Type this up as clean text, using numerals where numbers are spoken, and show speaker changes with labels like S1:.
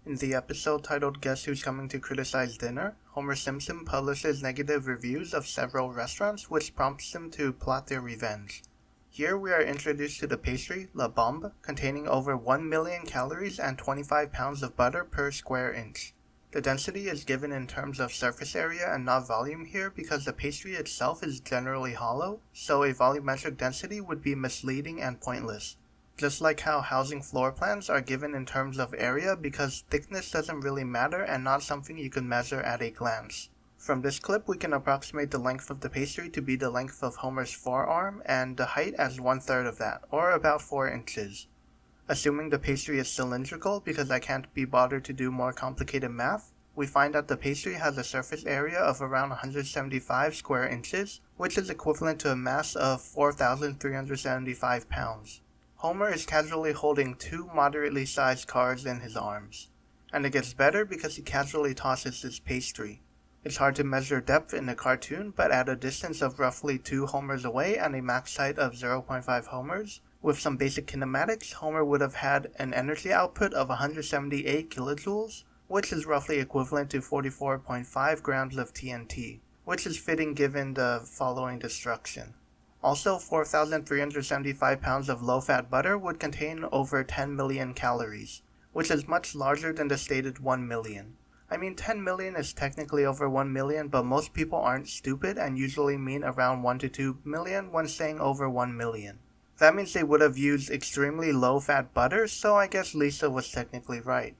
S1: In the episode titled Guess Who's Coming to Criticize Dinner, Homer Simpson publishes negative reviews of several restaurants, which prompts them to plot their revenge. Here we are introduced to the pastry, La Bombe, containing over 1 million calories and 25 pounds of butter per square inch. The density is given in terms of surface area and not volume here because the pastry itself is generally hollow, so a volumetric density would be misleading and pointless. Just like how housing floor plans are given in terms of area because thickness doesn't really matter and not something you can measure at a glance. From this clip we can approximate the length of the pastry to be the length of Homer's forearm and the height as 1/3 of that, or about 4 inches. Assuming the pastry is cylindrical because I can't be bothered to do more complicated math, we find that the pastry has a surface area of around 175 square inches, which is equivalent to a mass of 4,375 pounds. Homer is casually holding 2 moderately sized cards in his arms. And it gets better because he casually tosses his pastry. It's hard to measure depth in the cartoon, but at a distance of roughly 2 homers away and a max height of 0.5 homers, with some basic kinematics, Homer would have had an energy output of 178 kilojoules, which is roughly equivalent to 44.5 grams of TNT, which is fitting given the following destruction. Also, 4,375 pounds of low-fat butter would contain over 10 million calories, which is much larger than the stated 1 million. I mean, 10 million is technically over 1 million, but most people aren't stupid and usually mean around 1 to 2 million when saying over 1 million. That means they would have used extremely low-fat butter, so I guess Lisa was technically right.